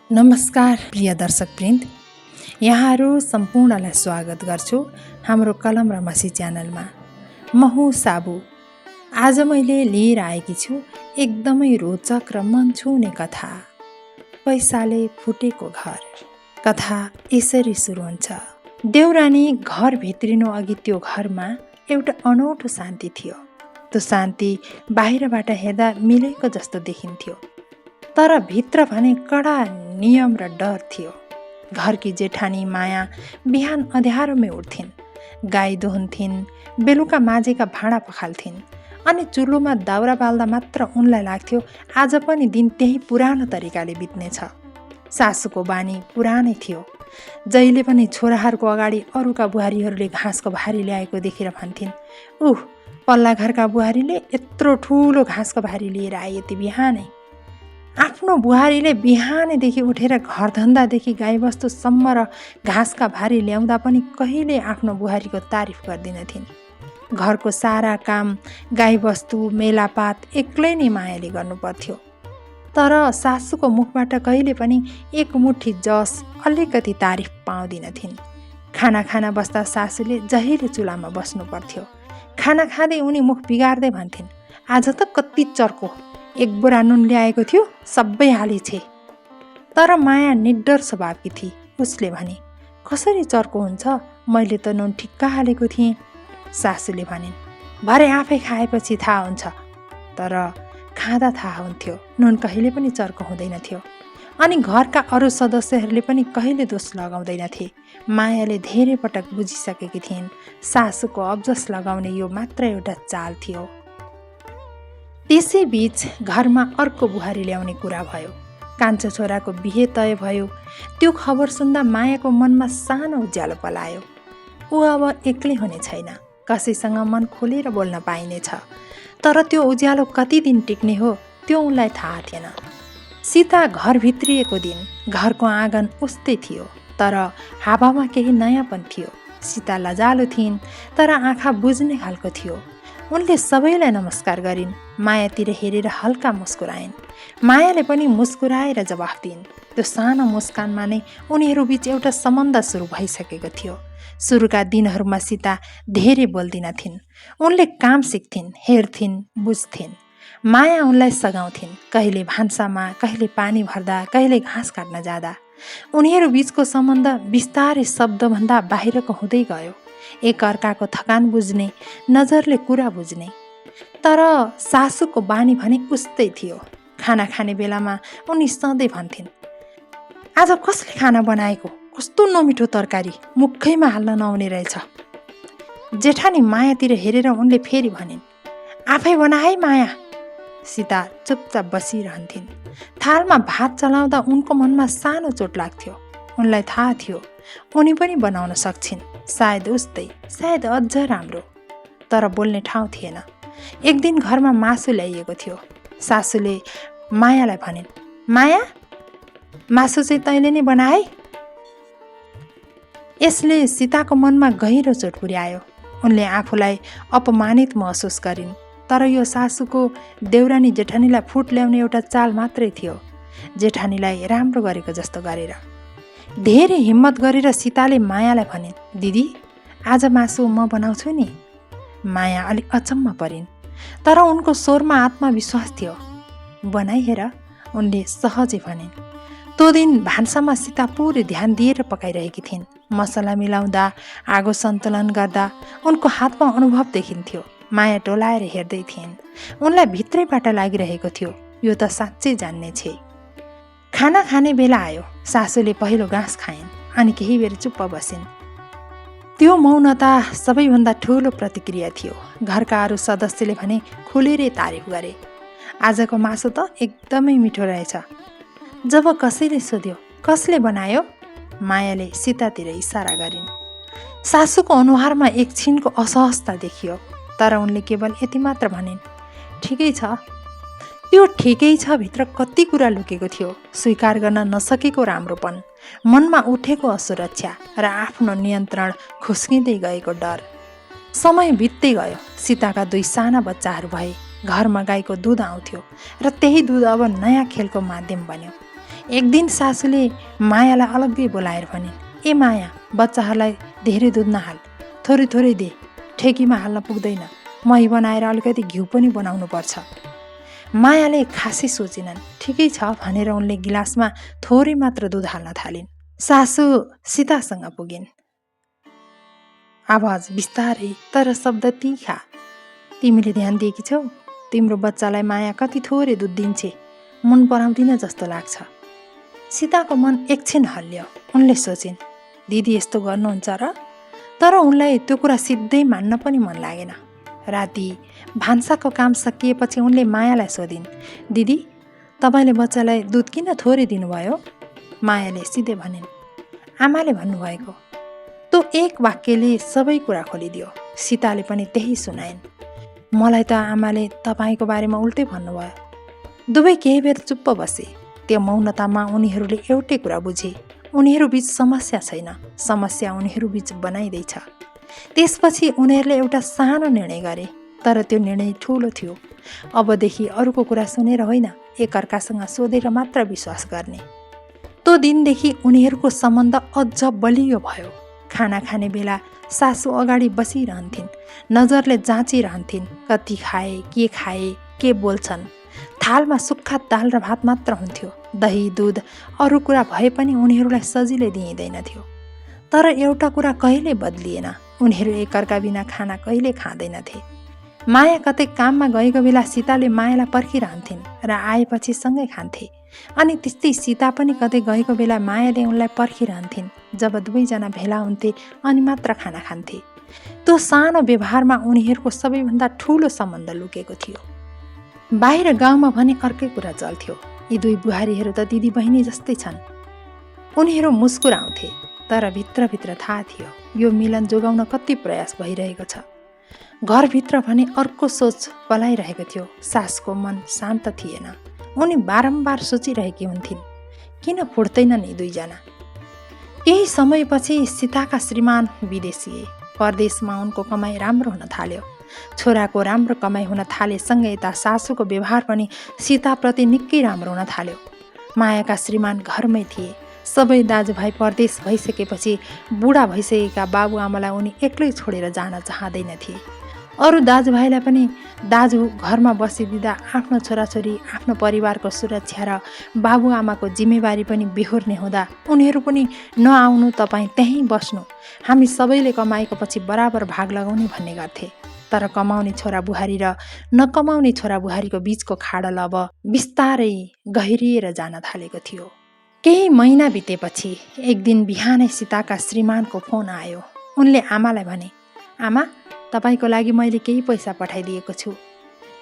नमस्कार प्रिय दर्शकवृन्द, यहाँहरू सम्पूर्णलाई स्वागत गर्छु हाम्रो कलम र मसी च्यानलमा। म हुँ साबु। आज मैले लिएर आएकी छु एकदमै रोचक र मन छुने कथा, पैसाले फुटेको घर। कथा यसरी सुरु हुन्छ। देउरानी घर भित्रिनु अघि त्यो घरमा एउटा अनौठो शान्ति थियो। त्यो शान्ति बाहिरबाट हेर्दा मिलेको जस्तो देखिन्थ्यो, तर भित्र भने कडा नियम र डर थियो। घरकी जेठानी माया बिहान अँध्यारोमै उठ्थिन्, गाई दुहुन्थिन्, बेलुका माझेका भाँडा पखाल्थिन्, अनि चुल्होमा दाउरा बाल्दा मात्र उनलाई लाग्थ्यो आज पनि दिन त्यही पुरानो तरिकाले बित्नेछ। सासूको बानी पुरानै थियो। जहिले पनि छोराहरूको अगाडि अरूका बुहारीहरूले घाँसको भारी ल्याएको देखेर भन्थिन्, उह, पल्ला घरका बुहारीले यत्रो ठुलो घाँसको भारी लिएर आए यति बिहानै। आफ्नो बुहारीले बिहानैदेखि उठेर घरधन्दादेखि गाईबस्तुसम्म र घाँसका भारी ल्याउँदा पनि कहिले आफ्नो बुहारीको तारिफ गर्दिनथिन्। घरको सारा काम गाईबस्तु मेलापात एक्लै नै मायाले गर्नुपर्थ्यो। तर सासूको मुखबाट कहिले पनि एक मुठी जस अलिकति तारिफ पाउँदिनथिन्। खाना खाना बस्दा सासूले जहिले चुलामा बस्नु पर्थ्यो। खाना खाँदै उनी मुख बिगार्दै भन्थिन्, आज त कति चर्को, एक बोरा नुन ल्याएको थियो, सबै हालिछे। तर माया निडर स्वभावकी थिई। उसले भने, कसरी चर्को हुन्छ, मैले त नुन ठिक्क हालेको थिएँ। सासूले भनिन्, भरे आफै खाएपछि थाहा हुन्छ। तर खाँदा थाहा हुन्थ्यो नुन कहिले पनि चर्को हुँदैन थियो। अनि घरका अरू सदस्यहरूले पनि कहिले दोष लगाउँदैनथे। मायाले धेरै पटक बुझिसकेकी थिइन्, सासूको अब्जस लगाउने यो मात्र एउटा चाल थियो। त्यसै बीच घरमा अर्को बुहारी ल्याउने कुरा भयो। कान्छो छोराको बिहे तय भयो। त्यो खबर सुन्दा मायाको मनमा सानो उज्यालो पलायो। ऊ अब एक्लै हुने छैन, कसैसँग मन खोलेर बोल्न पाइनेछ। तर त्यो उज्यालो कति दिन टिक्ने हो त्यो उनलाई थाहा थिएन। सीता घर भित्रिएको दिन घरको आँगन उस्तै थियो, तर हावामा केही नयाँपन थियो। सीता लजालु थिइन्, तर आँखा बुझ्ने खालको थियो। उनले सबैलाई नमस्कार गरिन्, मायातिर हेरेर हल्का मुस्कुराइन्। मायाले पनि मुस्कुराएर जवाफ दिइन्। त्यो सानो मुस्कानमा नै उनीहरू बीच एउटा सम्बन्ध सुरु भइसकेको थियो। सुरुका दिनहरूमा सीता धेरै बोल्दिनथिन्। उनले काम सिक्थिन्, हेर्थिन्, बुझ्थिन्। माया उनलाई सघाउँथिन्, कहिले भान्सामा, कहिले पानी भर्दा, कहिले घाँस काट्न जाँदा। उनीहरू बीचको सम्बन्ध बिस्तारै शब्दभन्दा बाहिरको हुँदै गयो। एक अर्काको थकान बुझ्ने, नजरले कुरा बुझ्ने। तर सासूको बानी भने उस्तै थियो। खाना खाने बेलामा उनी सधैँ भन्थिन्, आज कसले खाना बनाएको, कस्तो नमिठो तरकारी, मुखैमा हाल्न नआउने रहेछ। जेठानी मायातिर हेरेर उनले फेरि भनिन्, आफै बना है माया। सीता चुपचाप बसिरहन्थिन्। थालमा भात चलाउँदा उनको मनमा सानो चोट लाग्थ्यो। उनलाई थाहा थियो उनी पनि बनाउन सक्छिन्, सायद उस्तै, सायद अझ राम्रो। तर बोल्ने ठाउँ थिएन। एक दिन घरमा मासु ल्याइएको थियो। सासूले मायालाई भनिन्, माया, मासु चाहिँ तैँले नै बना है। यसले सीताको मनमा गहिरो चोट पुर्यायो। उनले आफूलाई अपमानित महसुस गरिन्। तर यो सासूको देउरानी जेठानीलाई फुट ल्याउने एउटा चाल मात्रै थियो, जेठानीलाई राम्रो गरेको जस्तो गरेर। धेरै हिम्मत गरेर सीताले मायालाई भनिन्, दिदी, आज मासु म बनाउँछु नि। माया अलिक अचम्म परिन्, तर उनको स्वरमा आत्मविश्वास थियो। बनाइहेर, उनले सहजै भनिन्। त्यो दिन भान्सामा सीता पुरै ध्यान दिएर पकाइरहेकी थिइन्। मसला मिलाउँदा, आगो सन्तुलन गर्दा उनको हातमा अनुभव देखिन्थ्यो। माया टोलाएर हेर्दै थिइन्। उनलाई भित्रैबाट लागिरहेको थियो, यो त साँच्चै जान्ने छे। खाना खाने बेला आयो। सासूले पहिलो घाँस खाइन्, अनि केही बेर चुप्प बसिन्। त्यो मौनता सबैभन्दा ठुलो प्रतिक्रिया थियो। घरका अरू सदस्यले भने खुलेरै तारिफ गरे, आजको मासु त एकदमै मिठो रहेछ। जब कसैले सोध्यो, कसले बनायो, मायाले सीतातिर इसारा गरिन्। सासूको अनुहारमा एकछिनको असहजता देखियो, तर उनले केवल यति मात्र भनिन्, ठिकै छ। त्यो ठिकै छ भित्र कति कुरा लुकेको थियो। स्वीकार गर्न नसकेको राम्रोपन, मनमा उठेको असुरक्षा र आफ्नो नियन्त्रण खुस्किँदै गएको डर। समय बित्दै गयो। सीताका 2 साना बच्चाहरू भए। घरमा गाईको दुध आउँथ्यो र त्यही दुध अब नयाँ खेलको माध्यम बन्यो। एक दिन सासूले मायालाई अलग्गै बोलाएर भनिन्, ए माया, बच्चाहरूलाई धेरै दुध नहाल, थोरै थोरै दे, ठेकीमा हाल्न पुग्दैन, मही बनाएर अलिकति घिउ पनि बनाउनु पर्छ। मायाले खासै सोचिनन्। ठिकै छ भनेर उनले गिलासमा थोरै मात्र दुध हाल्न थालिन्। सासू सीतासँग पुगिन्। आवाज बिस्तारै तर शब्द तीखा, तिमीले ध्यान दिएकी छौ? तिम्रो बच्चालाई माया कति थोरै दुध दिन्छे, मन पराउँदिन जस्तो लाग्छ। सीताको मन एकछिन हल्ल्यो। उनले सोचिन्, दिदी यस्तो गर्नुहुन्छ र? तर उनलाई त्यो कुरा सिधै मान्न पनि मन लागेन। राति भान्साको काम सकिएपछि उनले मायालाई सोधिन्, दिदी तपाईँले बच्चालाई दुध किन थोरै दिनुभयो? मायाले सिधै भनिन्, आमाले भन्नुभएको। त्यो एक वाक्यले सबै कुरा खोलिदियो। सीताले पनि त्यही सुनाइन्, मलाई त आमाले तपाईँको बारेमा उल्टै भन्नुभयो। दुवै केही बेर चुप्प बसे। त्यो मौनतामा उनीहरूले एउटै कुरा बुझे, उनीहरू बीच समस्या छैन, समस्या उनीहरू बीच बनाइँदैछ। त्यसपछि उनीहरूले एउटा सानो निर्णय गरे, तर त्यो निर्णय ठुलो थियो। अबदेखि अरूको कुरा सुनेर होइन, एकअर्कासँग सोधेर मात्र विश्वास गर्ने। त्यो दिनदेखि उनीहरूको सम्बन्ध अझ बलियो भयो। खाना खाने बेला सासू अगाडि बसिरहन्थिन्, नजरले जाँचिरहन्थिन्, कति खाए, के बोल्छन्। थालमा सुक्खा दाल र भात मात्र हुन्थ्यो। दही दुध अरू कुरा भए पनि उनीहरूलाई सजिलै दिइँदैनथ्यो। तर एउटा कुरा कहिले बदलिएन, उनीहरू एकअर्का बिना खाना कहिले खाँदैनथे। माया कतै काममा गएको बेला सीताले मायालाई पर्खिरहन्थिन् र आएपछि सँगै खान्थे। अनि त्यस्तै सीता पनि कतै गएको बेला मायाले उनलाई पर्खिरहन्थिन्। जब दुवैजना भेला हुन्थे अनि मात्र खाना खान्थे। त्यो सानो व्यवहारमा उनीहरूको सबैभन्दा ठुलो सम्बन्ध लुकेको थियो। बाहिर गाउँमा भने अर्कै कुरा चल्थ्यो। यी दुई बुहारीहरू त दिदी बहिनी जस्तै छन्। उनीहरू मुस्कुराउँथे, तर भित्रभित्र थाहा थियो यो मिलन जोगाउन कति प्रयास भइरहेको छ। घरभित्र भने अर्को सोच पलाइरहेको थियो। सासको मन शान्त थिएन। उनी बारम्बार सोचिरहेकी हुन्थिन्, किन फुट्दैनन् यी दुईजना? केही समयपछि सीताका श्रीमान विदेशिए। परदेशमा उनको कमाई राम्रो हुन थाल्यो। छोराको राम्रो कमाई हुन थालेसँगै यता सासूको व्यवहार पनि सीताप्रति निकै राम्रो हुन थाल्यो। मायाका श्रीमान घरमै थिए। सबै दाजुभाइ परदेश भइसकेपछि बुढा भइसकेका बाबुआमालाई उनी एक्लै छोडेर जान चाहँदैनथे। अरू दाजुभाइलाई पनि दाजु घरमा बसिदिँदा आफ्नो छोराछोरी, आफ्नो परिवारको सुरक्षा र बाबुआमाको जिम्मेवारी पनि बेहोर्ने हुँदा उनीहरू पनि नआउनु, तपाईँ त्यहीँ बस्नु, हामी सबैले कमाएको पछि बराबर भाग लगाउने भन्ने गर्थे। तर कमाउने छोरा बुहारी र नकमाउने छोरा बुहारीको बीचको खाडल अब बिस्तारै गहिरिएर जान थालेको थियो। केही महिना बितेपछि एक दिन बिहानै सीताका श्रीमानको फोन आयो। उनले आमालाई भने, आमा, तपाईँको लागि मैले केही पैसा पठाइदिएको छु।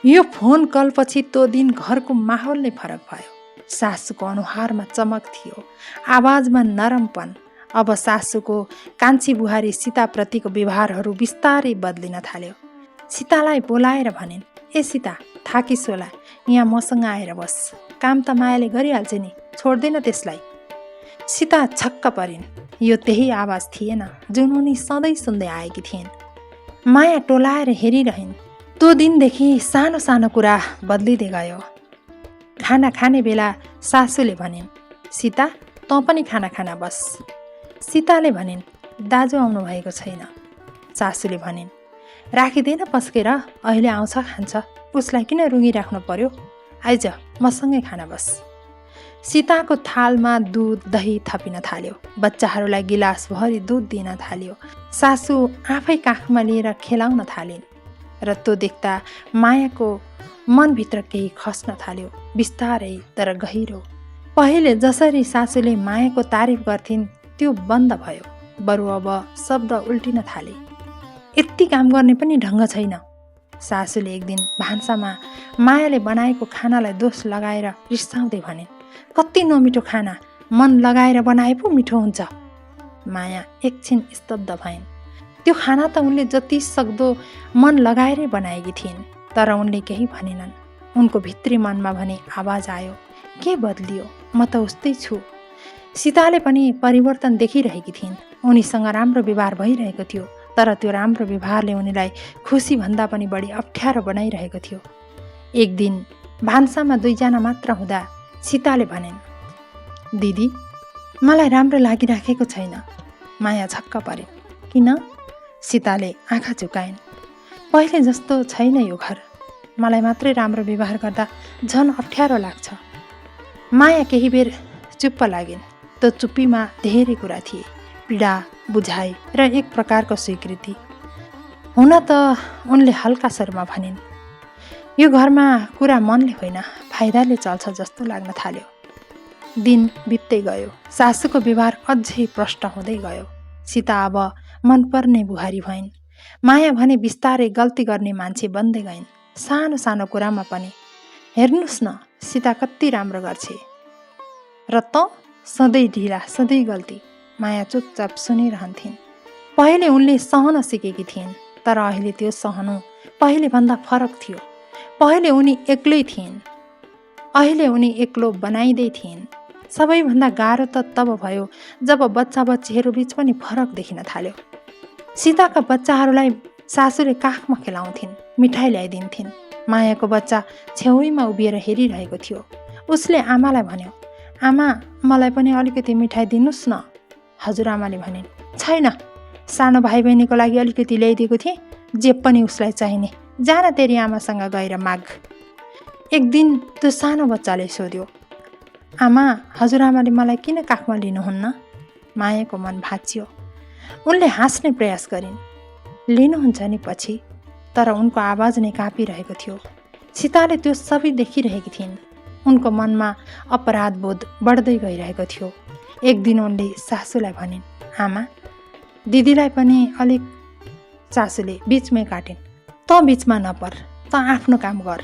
यो फोन कलपछि त्यो दिन घरको माहौल नै फरक भयो। सासूको अनुहारमा चमक थियो, आवाजमा नरमपन। अब सासूको कान्छी बुहारी सीताप्रतिको व्यवहारहरू बिस्तारै बदलिन थाल्यो। सीतालाई बोलाएर भनिन्, ए सीता, थाकिस् होला, यहाँ मसँग आएर बस, काम त मायाले गरिहाल्छ नि, छोड्दैन त्यसलाई। सीता छक्क परिन्। यो त्यही आवाज थिएन जुन उनी सधैँ सुन्दै आएकी थिइन्। माया टोलाएर हेरिरहन्। त्यो दिनदेखि सानो सानो कुरा बदलिँदै गयो। खाना खाने बेला सासूले भनिन्, सीता, तँ पनि खाना खाना बस। सीताले भनिन्, दाजु आउनु भएको छैन। सासूले भनिन्, राखिँदैन पस्केर, अहिले आउँछ खान्छ, उसलाई किन रुँगिराख्नु पर्यो, आइज मसँगै खाना बस। सीताको थालमा दुध दही थपिन थाल्यो। बच्चाहरूलाई गिलासभरि दुध दिन थाल्यो। सासू आफै काखमा लिएर खेलाउन थालिन् र त्यो देख्दा मायाको मनभित्र केही खस्न थाल्यो, बिस्तारै तर गहिरो। पहिले जसरी सासूले मायाको तारिफ गर्थिन् त्यो बन्द भयो। बरु अब शब्द उल्टिन थाले। यति काम गर्ने पनि ढङ्ग छैन। सासूले एक दिन भान्सामा मायाले बनाएको खानालाई दोष लगाएर रिसाउँदै भनिन्, कति नमिठो खाना, मन लगाएर बनाए पो मिठो हुन्छ। माया एकछिन स्तब्ध भइन्। त्यो खाना त उनले जति सक्दो मन लगाएरै बनाएकी थिइन्, तर उनले केही भनेनन्। उनको भित्री मनमा भने आवाज आयो, के बदलियो, म त उस्तै छु। सीताले पनि परिवर्तन देखिरहेकी थिइन्। उनीसँग राम्रो व्यवहार भइरहेको थियो, तर त्यो राम्रो व्यवहारले उनीलाई खुसी भन्दा पनि बढी अप्ठ्यारो बनाइरहेको थियो। एक दिन भान्सामा दुईजना मात्र हुँदा सीताले भनिन्, दिदी, मलाई राम्रो लागिराखेको छैन। माया छक्क परे। किन? सीताले आँखा झुकाइन्। पहिले जस्तो छैन यो घर। मलाई मात्रै राम्रो व्यवहार गर्दा झन् अप्ठ्यारो लाग्छ। माया केही बेर चुप्प लागिन्। त्यो चुप्पीमा धेरै कुरा थिए, पीडा, बुझाइ र एक प्रकारको स्वीकृति। हुन त उनले हल्का स्वरमा भनिन्, यो घरमा कुरा मनले होइन फाइदाले चल्छ जस्तो लाग्न थाल्यो। दिन बित्दै गयो। सासूको व्यवहार अझै प्रष्ट हुँदै गयो। सीता अब मनपर्ने बुहारी भइन्। माया भने बिस्तारै गल्ती गर्ने मान्छे बन्दै गइन्। सानो सानो कुरामा पनि। हेर्नुहोस् न, सीता कति राम्रो गर्छे। र त सधैँ ढिला, सधैँ गल्ती। माया चुपचाप सुनिरहन्थिन्। पहिले उनले सहन सिकेकी थिइन्, तर अहिले त्यो सहनु पहिलेभन्दा फरक थियो। पहिले उनी एक्लै थिइन्, अहिले उनी एक्लो बनाइँदै थिइन्। सबैभन्दा गाह्रो त तब भयो जब बच्चा बच्चीहरू बीच पनि फरक देखिन थाल्यो। सीताका बच्चाहरूलाई सासूले काखमा खेलाउँथिन्, मिठाई ल्याइदिन्थिन्। मायाको बच्चा छेउैमा उभिएर हेरिरहेको थियो। उसले आमालाई भन्यो, आमा, मलाई पनि अलिकति मिठाई दिनुहोस् न। हजुरआमाले भनिन्, छैन, सानो भाइ बहिनीको लागि अलिकति ल्याइदिएको थिएँ, जे पनि उसलाई चाहिने, जान तेरी आमासँग गएर माग। एक दिन त्यो सानो बच्चाले सोध्यो, आमा, हजुरआमाले मलाई किन काखमा लिनुहुन्न? मायाको मन भाँचियो। उनले हाँस्ने प्रयास गरिन्। लिनुहुन्छ नि पछि। तर उनको आवाज नै काँपिरहेको थियो। सीताले त्यो सबै देखिरहेकी थिइन्। उनको मनमा अपराध बोध बढ्दै गइरहेको थियो। एक दिन उनले सासूलाई भनिन्, आमा, दिदीलाई पनि अलिक। सासूले बीचमै काटिन्, त बीचमा नपर, त आफ्नो काम गर।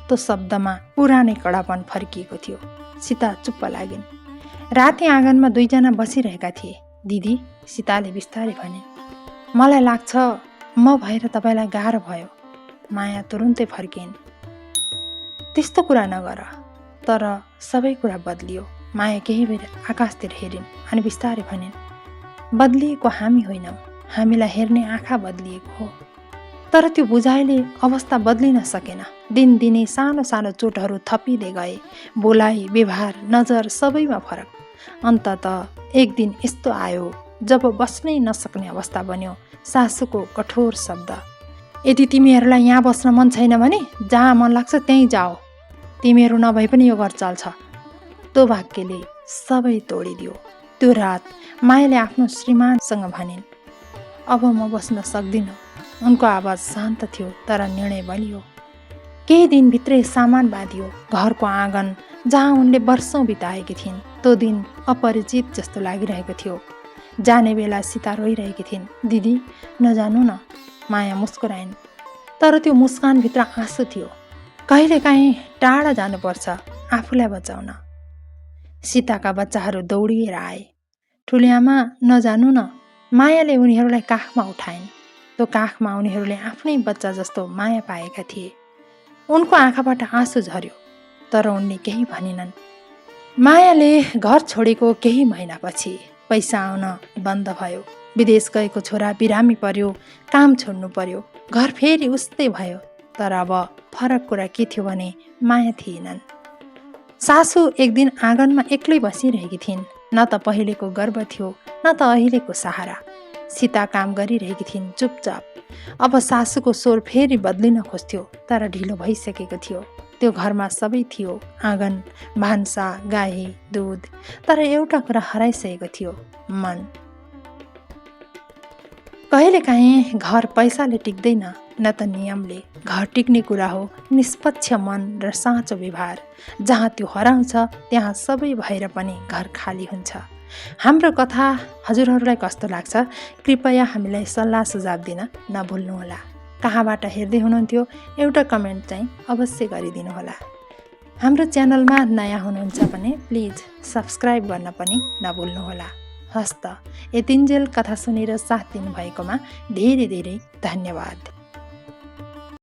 त्यो शब्दमा पुरानै कडापन फर्किएको थियो। सीता चुप्प लागिन्। राति आँगनमा दुईजना बसिरहेका थिए। दिदी, सीताले बिस्तारै भनिन्, मलाई लाग्छ म भएर तपाईँलाई गाह्रो भयो। माया तुरुन्तै फर्किन्। त्यस्तो कुरा नगर। तर सबै कुरा बदलियो। माया केही बेर आकाशतिर हेरिन् अनि बिस्तारै भनिन्, बदलिएको हामी होइनौँ, हामीलाई हेर्ने आँखा बदलिएको हो। तर त्यो बुझाइले अवस्था बदलिन सकेन। दिनदिनै सानो सानो चोटहरू थपिँदै गए। बोलाइ, व्यवहार, नजर सबैमा फरक। अन्ततः एक दिन यस्तो आयो जब बस्नै नसक्ने अवस्था बन्यो। सासूको कठोर शब्द, यदि तिमीहरूलाई यहाँ बस्न मन छैन भने जहाँ मन लाग्छ त्यहीँ जाओ, तिमीहरू नभए पनि यो घर चल्छ। त्यो वाक्यले सबै तोडिदियो। त्यो रात मायाले आफ्नो श्रीमानसँग भनिन्, अब म बस्न सक्दिनँ। उनको आवाज शान्त थियो, तर निर्णय बलियो। केही दिनभित्रै सामान बाँधियो। घरको आँगन जहाँ उनले वर्षौँ बिताएकी थिइन्, त्यो दिन अपरिचित जस्तो लागिरहेको थियो। जाने बेला सीता रोइरहेकी थिइन्। दिदी, नजानु न। माया मुस्कुराइन्, तर त्यो मुस्कानभित्र आँसु थियो। कहिलेकाहीँ टाढा जानुपर्छ आफूलाई बचाउन। सीताका बच्चाहरू दौडिएर आए। ठुली आमा, नजानु न। मायाले उनीहरूलाई काखमा उठाइन्। त्यो काखमा उनीहरूले आफ्नै बच्चा जस्तो माया पाएका थिए। उनको आँखाबाट आँसु झर्यो, तर उनले केही भनिनन्। मायाले घर छोडेको केही महिनापछि पैसा आउन बन्द भयो। विदेश गएको छोरा बिरामी पर्यो, काम छोड्नु पर्यो। घर फेरि उस्तै भयो। तर अब फरक कुरा के थियो भने माया थिएनन्। सासू एक दिन आँगनमा एक्लै बसिरहेकी थिइन्। न त पहिलेको गर्व थियो, न त अहिलेको सहारा। सीता काम गरिरहेकी थिइन् चुपचाप। अब सासूको स्वर फेरि बदलिन खोज्थ्यो, तर ढिलो भइसकेको थियो। त्यो घरमा सबै थियो, आँगन, भान्सा, गाई, दुध। तर एउटा कुरा हराइसकेको थियो, मन। कहिलेकाहीँ घर पैसाले टिक्दैन, न त नियमले। घर टिक्ने कुरा हो निष्पक्ष मन र साँचो व्यवहार। जहाँ त्यो हराउँछ त्यहाँ सबै भएर पनि घर खाली हुन्छ। हाम्रो कथा हजुरहरूलाई कस्तो लाग्छ कृपया हामीलाई सल्लाह सुझाव दिन नभुल्नुहोला। कहाँबाट हेर्दै हुनुहुन्थ्यो एउटा कमेन्ट चाहिँ अवश्य गरिदिनुहोला। हाम्रो च्यानलमा नयाँ हुनुहुन्छ भने प्लिज सब्सक्राइब गर्न पनि नभुल्नुहोला। हस्त यतिन्जेल कथा सुनेर साथ दिनुभएकोमा धेरै धेरै धन्यवाद।